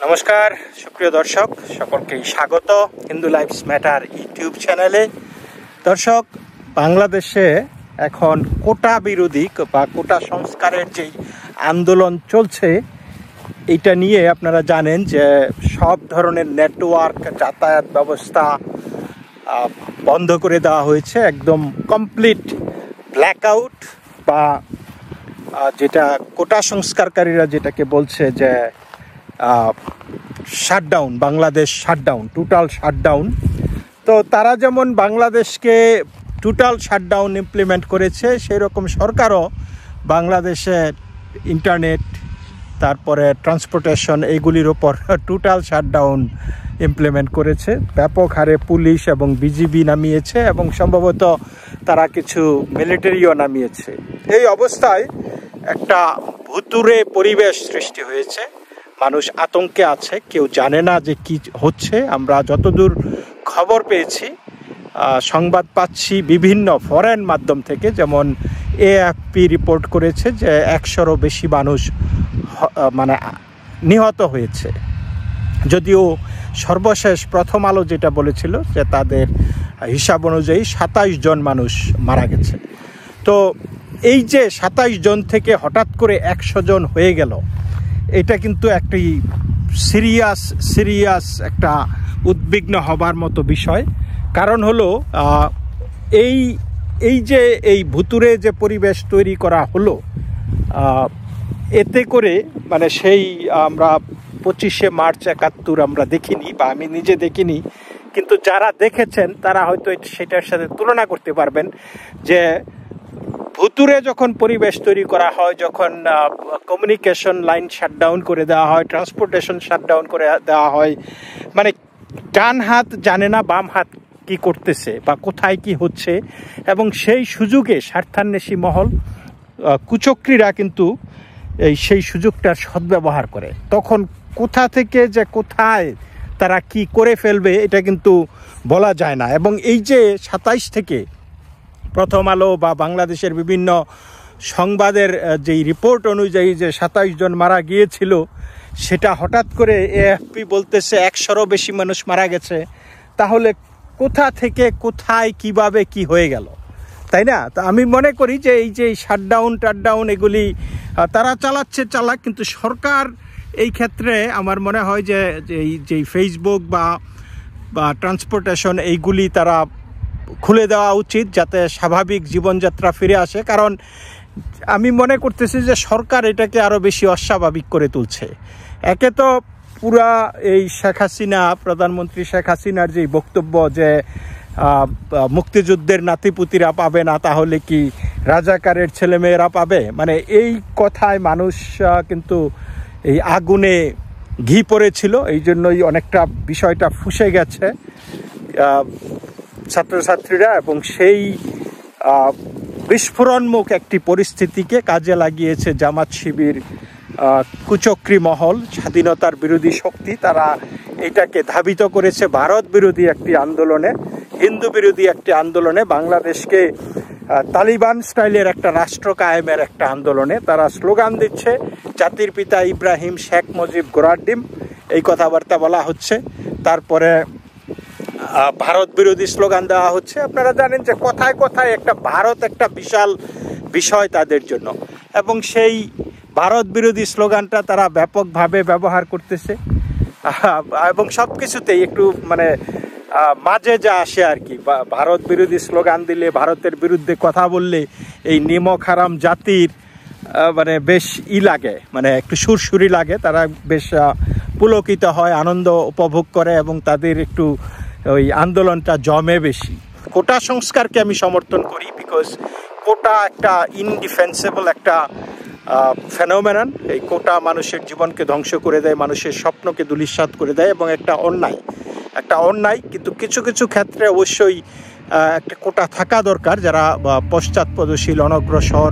নমস্কার সুপ্রিয় দর্শক, সকলকেই স্বাগত হিন্দু লাইফস ম্যাটার ইউটিউব চ্যানেলে। দর্শক, বাংলাদেশে এখন কোটা বিরোধী বা কোটা সংস্কারের যেই আন্দোলন চলছে, এইটা নিয়ে আপনারা জানেন যে সব ধরনের নেটওয়ার্ক, যাতায়াত ব্যবস্থা বন্ধ করে দেওয়া হয়েছে। একদম কমপ্লিট ব্ল্যাকআউট বা যেটা কোটা সংস্কারকারীরা যেটাকে বলছে যে shutdown, Bangladesh shutdown, total shutdown. তো তারা যেমন বাংলাদেশকে টোটাল শাটডাউন ইমপ্লিমেন্ট করেছে, সেই রকম সরকারও বাংলাদেশে ইন্টারনেট, তারপরে ট্রান্সপোর্টেশন, এইগুলির ওপর টোটাল শাটডাউন ইমপ্লিমেন্ট করেছে। ব্যাপক হারে পুলিশ এবং বিজিবি নামিয়েছে এবং সম্ভবত তারা কিছু মিলিটারিও নামিয়েছে। এই অবস্থায় একটা ভুতুড়ে পরিবেশ সৃষ্টি হয়েছে। মানুষ আতঙ্কে আছে, কেউ জানে না যে কি হচ্ছে। আমরা যতদূর খবর পেয়েছি, সংবাদ পাচ্ছি বিভিন্ন ফরেন মাধ্যম থেকে, যেমন এএফপি রিপোর্ট করেছে যে 100-রও বেশি মানুষ নিহত হয়েছে। যদিও সর্বশেষ প্রথম আলো যেটা বলেছিল যে তাদের হিসাব অনুযায়ী 27 জন মানুষ মারা গেছে। তো এই যে 27 জন থেকে হঠাৎ করে 100 জন হয়ে গেল, এটা কিন্তু একটি সিরিয়াস একটা উদ্বিগ্ন হবার মতো বিষয়। কারণ হলো এই যে এই ভুতুরে যে পরিবেশ তৈরি করা হলো, এতে করে সেই আমরা 25শে মার্চ 71 আমরা দেখিনি, বা আমি নিজে দেখিনি, কিন্তু যারা দেখেছেন তারা হয়তো সেটার সাথে তুলনা করতে পারবেন যে ভুতুরে যখন পরিবেশ তৈরি করা হয়, যখন কমিউনিকেশন লাইন শাটডাউন করে দেওয়া হয়, ট্রান্সপোর্টেশন শাটডাউন করে দেওয়া হয়, ডান হাত জানে না বাম হাত কি করতেছে বা কোথায় কি হচ্ছে, এবং সেই সুযোগে স্বার্থান্বেষী মহল, কুচক্রীরা কিন্তু সেই সুযোগটার সদ্ব্যবহার করে। তখন কোথা থেকে যে কোথায় তারা কি করে ফেলবে এটা কিন্তু বলা যায় না। এবং এই যে 27 থেকে প্রথম আলো বা বাংলাদেশের বিভিন্ন সংবাদের যেই রিপোর্ট অনুযায়ী যে 27 জন মারা গিয়েছিল, সেটা হঠাৎ করে এএফপি বলতেছে 100-রও বেশি মানুষ মারা গেছে। তাহলে কোথা থেকে কোথায় কিভাবে কি হয়ে গেল, তাই না? তা আমি মনে করি যে এই যে শাটডাউন এগুলি তারা চালাক, কিন্তু সরকার এই ক্ষেত্রে আমার মনে হয় যে এই ফেসবুক বা ট্রান্সপোর্টেশন এইগুলি তারা খুলে দেওয়া উচিত, যাতে স্বাভাবিক জীবনযাত্রা ফিরে আসে। কারণ আমি মনে করতেছি যে সরকার এটাকে আরও বেশি অস্বাভাবিক করে তুলছে। একে তো পুরা এই শেখ হাসিনা, প্রধানমন্ত্রী শেখ হাসিনার যে বক্তব্য যে মুক্তিযুদ্ধের নাতিপুতিরা পাবে না, তাহলে কি রাজাকারের ছেলেমেয়েরা পাবে, এই কথায় মানুষ কিন্তু এই আগুনে ঘি পড়েছিল। এই জন্যই অনেকটা বিষয়টা ফুঁসে গেছে ছাত্রছাত্রীরা, এবং সেই বিস্ফোরণমুখ একটি পরিস্থিতিকে কাজে লাগিয়েছে জামাত শিবির, কুচক্রী মহল, স্বাধীনতার বিরোধী শক্তি। তারা এটাকে ধাবিত করেছে ভারত বিরোধী একটি আন্দোলনে, হিন্দু বিরোধী একটি আন্দোলনে, বাংলাদেশকে তালিবান স্টাইলের একটা রাষ্ট্র কায়েমের একটা আন্দোলনে। তারা স্লোগান দিচ্ছে জাতির পিতা ইব্রাহিম, শেখ মুজিব, গোড়ার ডিম, এই কথাবার্তা বলা হচ্ছে। তারপরে ভারত বিরোধী স্লোগান দেওয়া হচ্ছে। আপনারা জানেন যে কথায় কথায় একটা ভারত একটা বিশাল বিষয় তাদের জন্য, এবং সেই ভারত বিরোধী স্লোগানটা তারা ব্যাপকভাবে ব্যবহার করতেছে। এবং সব কিছুতেই একটু মাঝে যা আসে আর কি, ভারত বিরোধী স্লোগান দিলে, ভারতের বিরুদ্ধে কথা বললে এই নিমক হারাম জাতির বেশ লাগে, একটু সুরসুরি লাগে। তারা বেশ পুলকিত হয়, আনন্দ উপভোগ করে, এবং তাদের একটু ওই আন্দোলনটা জমে বেশি। কোটা সংস্কারকে আমি সমর্থন করি, বিকজ কোটা একটা ইনডিফেন্সেবল একটা ফেনোমেনন। এই কোটা মানুষের জীবনকে ধ্বংস করে দেয়, মানুষের স্বপ্নকে ধূলিসাৎ করে দেয়, এবং একটা অন্যায়। কিন্তু কিছু কিছু ক্ষেত্রে অবশ্যই একটা কোটা থাকা দরকার। যারা পশ্চাৎপদশীল, অনগ্রসর,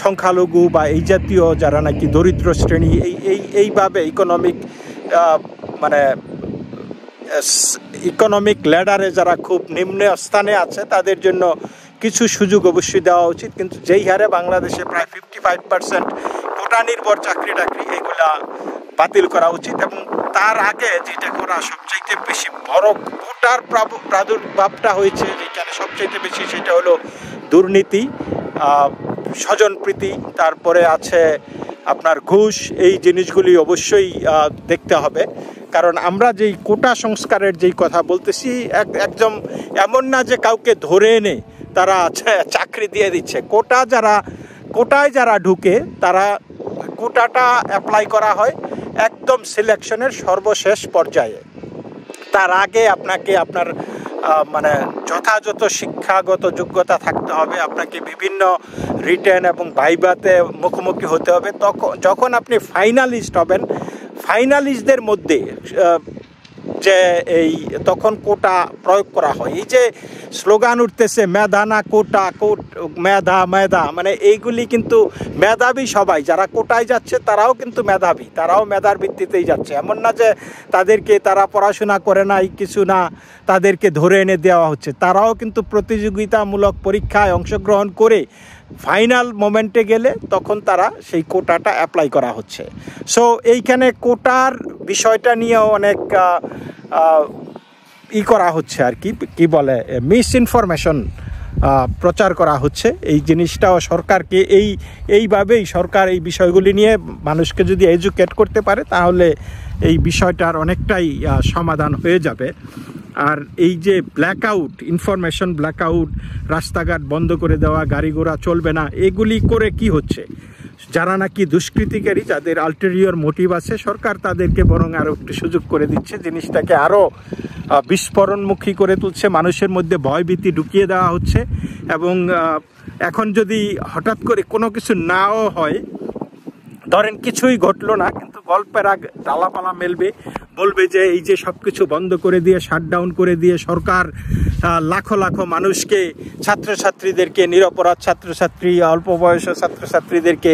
সংখ্যালঘু বা এই জাতীয় যারা নাকি দরিদ্র শ্রেণী, এইভাবে ইকোনমিক ল্যাডারে যারা খুব নিম্ন স্থানে আছে, তাদের জন্য কিছু সুযোগ অবশ্যই দেওয়া উচিত। কিন্তু যেই হারে বাংলাদেশে প্রায় 55% কোটা নির্ভর চাকরি এগুলা বাতিল করা উচিত। এবং তার আগে যেটা করা সবচাইতে বেশি বড় কোটার প্রাদুর্ভাবটা হয়েছে যেখানে সবচাইতে বেশি, সেটা হলো দুর্নীতি, স্বজনপ্রীতি, তারপরে আছে আপনার ঘুষ। এই জিনিসগুলি অবশ্যই দেখতে হবে, কারণ আমরা যেই কোটা সংস্কারের যেই কথা বলতেছি, একদম এমন না যে কাউকে ধরে এনে তারা চাকরি দিয়ে দিচ্ছে। কোটায় যারা ঢুকে তারা কোটাটা অ্যাপ্লাই করা হয় একদম সিলেকশনের সর্বশেষ পর্যায়ে। তার আগে আপনাকে আপনার মানে যথাযথ শিক্ষাগত যোগ্যতা থাকতে হবে, আপনাকে বিভিন্ন রিটেন এবং ভাইভাতে মুখোমুখি হতে হবে। যখন আপনি ফাইনালিস্ট হবেন, ফাইনালিস্টদের মধ্যে যে তখন কোটা প্রয়োগ করা হয়। এই যে স্লোগান উঠতেছে মেধা না কোটা, মেধা, মানে এইগুলি কিন্তু মেধাবী সবাই, যারা কোটায় যাচ্ছে তারাও কিন্তু মেধাবী, তারাও মেধার ভিত্তিতেই যাচ্ছে। এমন না যে তারা পড়াশোনা করে নাই কিছু না, তাদেরকে ধরে এনে দেওয়া হচ্ছে। তারাও কিন্তু প্রতিযোগিতামূলক পরীক্ষায় অংশগ্রহণ করে ফাইনাল মোমেন্টে গেলে তখন তারা সেই কোটাটা অ্যাপ্লাই করা হচ্ছে। সো এইখানে কোটার বিষয়টা নিয়েও অনেক করা হচ্ছে আর কি বলে মিস ইনফরমেশন প্রচার করা হচ্ছে। এই জিনিসটাও সরকারকে এইভাবেই সরকার এই বিষয়গুলি নিয়ে মানুষকে যদি এডুকেট করতে পারে, তাহলে এই বিষয়টার অনেকটাই সমাধান হয়ে যাবে। আর এই যে ব্ল্যাকআউট, ইনফরমেশন ব্ল্যাকআউট, রাস্তাঘাট বন্ধ করে দেওয়া, গাড়ি ঘোড়া চলবে না, এগুলি করে কি হচ্ছে, যারা নাকি দুষ্কৃতিকারী, যাদের আলটেরিয়র মোটিভ আছে, সরকার তাদেরকে বরং আরও একটু সুযোগ করে দিচ্ছে, জিনিসটাকে আরও বিস্ফোরণমুখী করে তুলছে, মানুষের মধ্যে ভয়ভীতি ঢুকিয়ে দেওয়া হচ্ছে। এবং এখন যদি হঠাৎ করে কোনো কিছু নাও হয়, ধরেন কিছুই ঘটলো না, কিন্তু গল্পের আগে ডালাপালা মেলবে, বলবে যে এই যে সব কিছু বন্ধ করে দিয়ে, শাটডাউন করে দিয়ে সরকার লাখো লাখো মানুষকে, ছাত্রছাত্রীদেরকে, নিরপরাধ ছাত্রছাত্রী, অল্প বয়সী ছাত্রছাত্রীদেরকে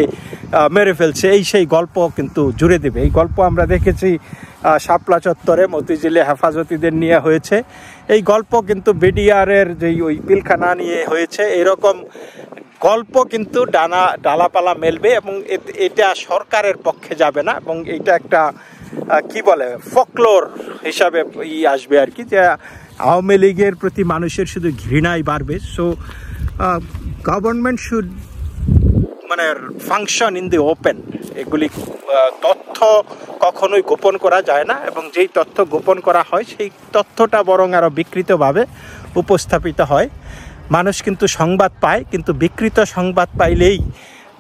মেরে ফেলছে, সেই গল্প কিন্তু জুড়ে দেবে। এই গল্প আমরা দেখেছি শাপলা চত্বরে মতিঝিলে হেফাজতিদের নিয়ে হয়েছে। এই গল্প কিন্তু বিডিআরের যেই ওই পিলখানা নিয়ে হয়েছে। এরকম গল্প কিন্তু ডালাপালা মেলবে এবং এটা সরকারের পক্ষে যাবে না, এবং এটা একটা কি বলে ফোকলোর হিসাবে আসবে আর কি, যে আওয়ামী লীগের প্রতি মানুষের শুধু ঘৃণাই বাড়বে। সো গভর্নমেন্ট শুড মানে ফাংশন ইন দি ওপেন। এগুলি তথ্য কখনোই গোপন করা যায় না, এবং যেই তথ্য গোপন করা হয় সেই তথ্যটা বরং আরও বিকৃতভাবে উপস্থাপিত হয়। মানুষ কিন্তু সংবাদ পায়, কিন্তু বিকৃত সংবাদ পাইলেই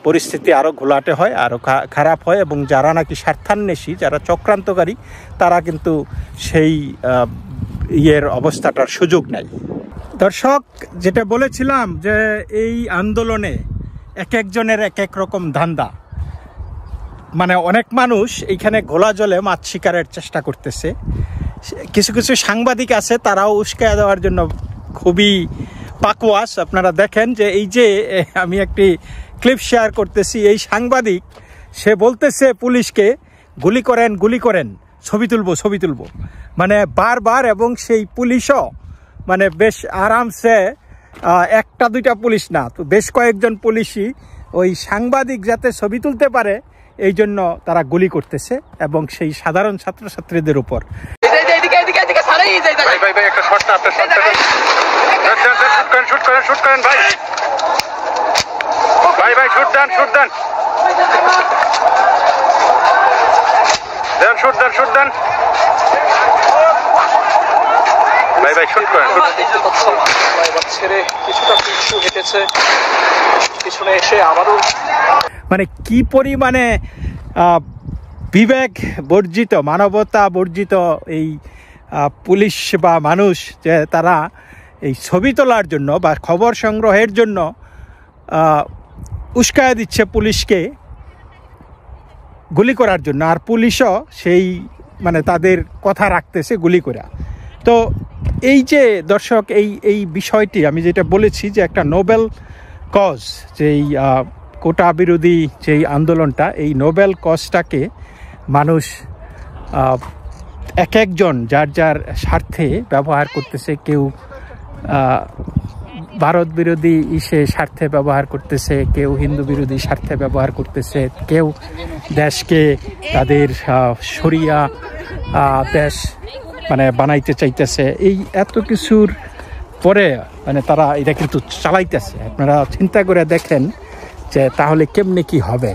পরিস্থিতি আরও ঘোলাটে হয়, আরও খারাপ হয়, এবং যারা নাকি স্বার্থান্বেষী, যারা চক্রান্তকারী, তারা কিন্তু সেই অবস্থাটার সুযোগ নেয়। দর্শক, যেটা বলেছিলাম যে এই আন্দোলনে এক একজনের এক এক রকম ধান্দা, মানে অনেক মানুষ এইখানে ঘোলা জলে মাছ শিকারের চেষ্টা করতেছে। কিছু কিছু সাংবাদিক আছে, তারাও উস্কায়া দেওয়ার জন্য খুবই পাকওয়াস। আপনারা দেখেন যে এই যে আমি একটি ক্লিপ শেয়ার করতেছি, এই সাংবাদিক সে বলতেছে পুলিশকে গুলি করেন, ছবি তুলবো, মানে বারবার। এবং সেই পুলিশও মানে বেশ আরামসে, একটা দুইটা পুলিশ না, তো বেশ কয়েকজন পুলিশই ওই সাংবাদিক যাতে ছবি তুলতে পারে এই জন্য তারা গুলি করতেছে, এবং সেই সাধারণ ছাত্রছাত্রীদের উপর। মানে কি পরিমাণে বিবেক বর্জিত, মানবতা বর্জিত এই পুলিশ বা মানুষ, যে তারা এই ছবি তোলার জন্য বা খবর সংগ্রহের জন্য উস্কায়া দিচ্ছে পুলিশকে গুলি করার জন্য, আর পুলিশও সেই মানে তাদের কথা রাখতেছে গুলি করা। তো এই যে দর্শক, এই বিষয়টি আমি যেটা বলেছি যে একটা নোবেল কজ, যেই কোটা বিরোধী যেই আন্দোলনটা, এই নোবেল কজটাকে মানুষ এক একজন যার যার স্বার্থে ব্যবহার করতেছে। কেউ ভারত বিরোধী স্বার্থে ব্যবহার করতেছে, কেউ হিন্দু বিরোধী স্বার্থে ব্যবহার করতেছে, কেউ দেশকে তাদের শরিয়া দেশ মানে বানাইতে চাইতেছে। এই এত কিছুর পরে মানে তারা এটা কিন্তু চালাইতেছে। আপনারা চিন্তা করে দেখেন যে তাহলে কেমনে কি হবে।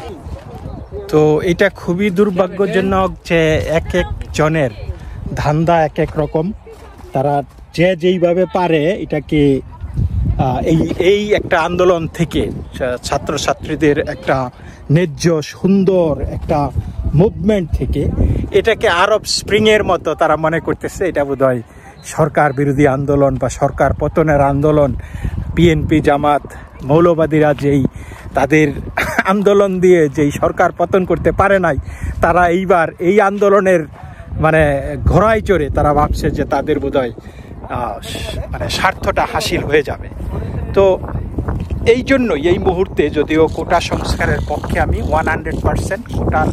তো এটা খুবই দুর্ভাগ্যজনক যে এক এক জনের ধান্দা এক এক রকম। তারা যে যেইভাবে পারে এটাকে এই একটা আন্দোলন থেকে ছাত্রছাত্রীদের একটা ন্যায্য সুন্দর একটা মুভমেন্ট থেকে এটাকে আরব স্প্রিংয়ের মতো তারা মনে করতেছে এটা বোধহয় সরকার বিরোধী আন্দোলন বা সরকার পতনের আন্দোলন। বিএনপি জামাত মৌলবাদীরা যেই তাদের আন্দোলন দিয়ে যেই সরকার পতন করতে পারে নাই, তারা এইবার এই আন্দোলনের মানে ঘোড়ায় চড়ে তারা ভাবছে যে তাদের বোধহয় মানে স্বার্থটা হাসিল হয়ে যাবে। তো এই জন্যই এই মুহূর্তে যদিও কোটা সংস্কারের পক্ষে আমি 100% কোটার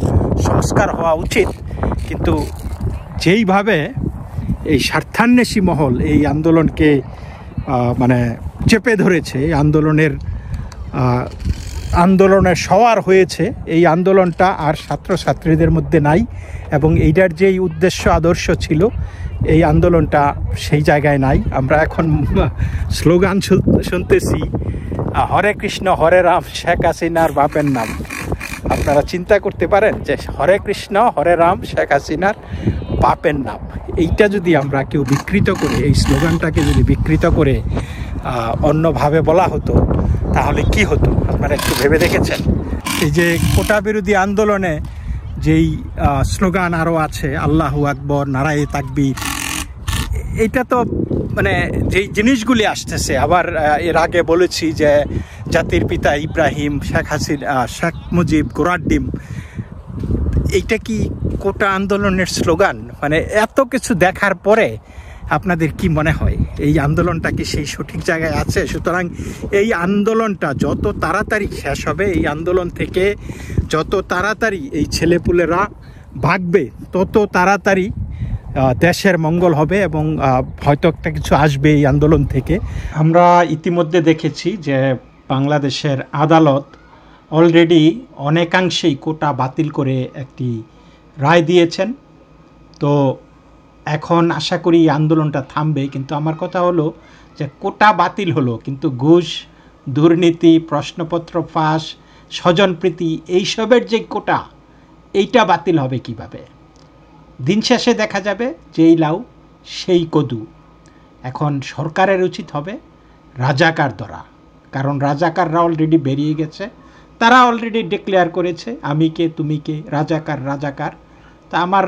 সংস্কার হওয়া উচিত, কিন্তু যেইভাবে এই স্বার্থান্বেষী মহল এই আন্দোলনকে মানে চেপে ধরেছে, এই আন্দোলনের সওয়ার হয়েছে, এই আন্দোলনটা আর ছাত্রছাত্রীদের মধ্যে নাই এবং এইটার যেই উদ্দেশ্য আদর্শ ছিল এই আন্দোলনটা সেই জায়গায় নাই। আমরা এখন স্লোগান শুনতেছি হরে কৃষ্ণ হরে রাম শেখ হাসিনার বাপের নাম। আপনারা চিন্তা করতে পারেন যে হরে কৃষ্ণ হরে রাম শেখ হাসিনার বাপের নাম, এইটা যদি আমরা কেউ বিকৃত করে, এই স্লোগানটাকে যদি বিকৃত করে অন্যভাবে বলা হতো তাহলে কি হতো আপনারা একটু ভেবে দেখেছেন? এই যে কোটা বিরোধী আন্দোলনে যেই স্লোগান আরও আছে আল্লাহু আকবর, নারায়ে তাকবীর, এইটা তো মানে যেই জিনিসগুলি আসতেছে, আবার এর আগে বলেছি যে জাতির পিতা ইব্রাহিম, শেখ মুজিব, গোড়ার ডিম, এইটা কি কোটা আন্দোলনের স্লোগান? মানে এত কিছু দেখার পরে আপনাদের কি মনে হয় এই আন্দোলনটা কি সেই সঠিক জায়গায় আছে? সুতরাং এই আন্দোলনটা যত তাড়াতাড়ি শেষ হবে, এই আন্দোলন থেকে যত তাড়াতাড়ি এই ছেলেপুলেরা ভাগবে তত তাড়াতাড়ি দেশের মঙ্গল হবে এবং হয়তো একটা কিছু আসবে এই আন্দোলন থেকে। আমরা ইতিমধ্যে দেখেছি যে বাংলাদেশের আদালত অলরেডি অনেকাংশেই কোটা বাতিল করে একটি রায় দিয়েছেন। তো এখন আশা করি এই আন্দোলনটা থামবে, কিন্তু আমার কথা হলো যে কোটা বাতিল হলো, কিন্তু ঘুষ, দুর্নীতি, প্রশ্নপত্র ফাঁস, স্বজনপ্রীতি, এইসবের যে কোটা, এইটা বাতিল হবে কিভাবে? দিন শেষে দেখা যাবে যেই লাউ সেই কদু। এখন সরকারের উচিত হবে রাজাকার ধরা, কারণ রাজাকাররা অলরেডি বেরিয়ে গেছে, তারা অলরেডি ডিক্লেয়ার করেছে আমি কে তুমি কে, রাজাকার রাজাকার। তা আমার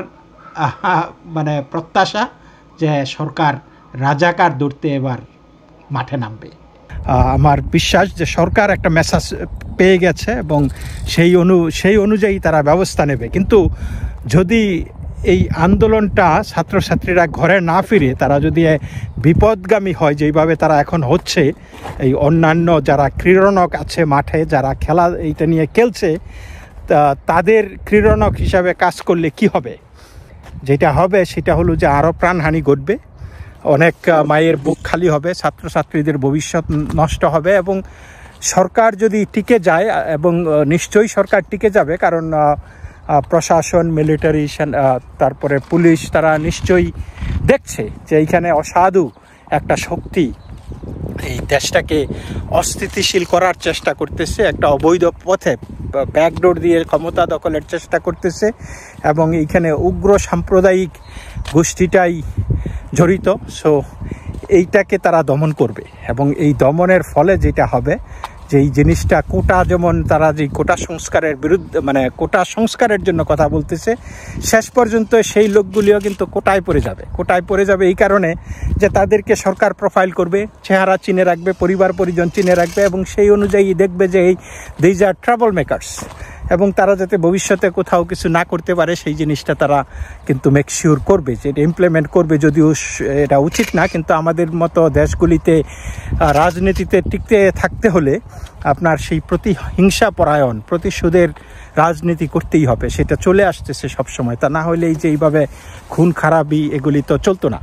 মানে প্রত্যাশা যে সরকার রাজাকার ধরতে এবার মাঠে নামবে। আমার বিশ্বাস যে সরকার একটা মেসেজ পেয়ে গেছে এবং সেই অনুযায়ী তারা ব্যবস্থা নেবে। কিন্তু যদি এই আন্দোলনটা ছাত্রছাত্রীরা ঘরে না ফিরে তারা যদি বিপদগামী হয় যেইভাবে তারা এখন হচ্ছে, এই অন্যান্য যারা ক্রীড়নক আছে মাঠে, যারা খেলা এইটা নিয়ে খেলছে, তাদের ক্রীড়নক হিসাবে কাজ করলে কি হবে? যেটা হবে সেটা হলো যে আরও প্রাণহানি ঘটবে, অনেক মায়ের বুক খালি হবে, ছাত্রছাত্রীদের ভবিষ্যৎ নষ্ট হবে। এবং সরকার যদি টিকে যায়, এবং নিশ্চয়ই সরকার টিকে যাবে, কারণ প্রশাসন, মিলিটারি, তারপরে পুলিশ, তারা নিশ্চয়ই দেখছে যে এইখানে অসাধু একটা শক্তি এই দেশটাকে অস্থিতিশীল করার চেষ্টা করতেছে, একটা অবৈধ পথে ব্যাকডোর দিয়ে ক্ষমতা দখলের চেষ্টা করতেছে এবং এইখানে উগ্র সাম্প্রদায়িক গোষ্ঠীটাই জড়িত। সো এইটাকে তারা দমন করবে এবং এই দমনের ফলে যেটা হবে, যে এই জিনিসটা কোটা, যেমন তারা যে কোটা সংস্কারের বিরুদ্ধে মানে কোটা সংস্কারের জন্য কথা বলতেছে, শেষ পর্যন্ত সেই লোকগুলিও কিন্তু কোটায় পড়ে যাবে এই কারণে যে তাদেরকে সরকার প্রোফাইল করবে, চেহারা চিনে রাখবে, পরিবার পরিজন চিনে রাখবে এবং সেই অনুযায়ী দেখবে যে দিজ আর ট্রাবল মেকার্স, এবং তারা যাতে ভবিষ্যতে কোথাও কিছু না করতে পারে সেই জিনিসটা তারা কিন্তু মেক শিওর করবে, যে এটা ইমপ্লিমেন্ট করবে। যদিও এটা উচিত না, কিন্তু আমাদের মতো দেশগুলিতে রাজনীতিতে টিকতে থাকতে হলে আপনার সেই প্রতিহিংসা পরায়ণ, প্রতিশোধের রাজনীতি করতেই হবে। সেটা চলে আসতেছে সবসময়, তা না হলে এই যে এইভাবে খুন খারাপি এগুলি তো চলতো না,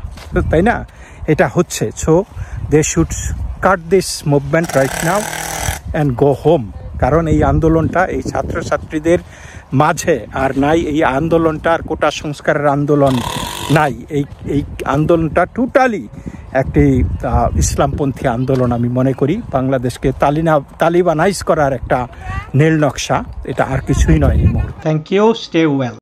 তাই না? এটা হচ্ছে। So they should cut this movement right now and go home. কারণ এই আন্দোলনটা এই ছাত্রছাত্রীদের মাঝে আর নাই। এই আন্দোলনটা আর কোটা সংস্কারের আন্দোলন নাই। এই আন্দোলনটা টোটালি একটি ইসলামপন্থী আন্দোলন আমি মনে করি। বাংলাদেশকে তালিবানাইজ করার একটা নীল নকশা, এটা আর কিছুই নয় এই মুহূর্তে। Thank you, stay well.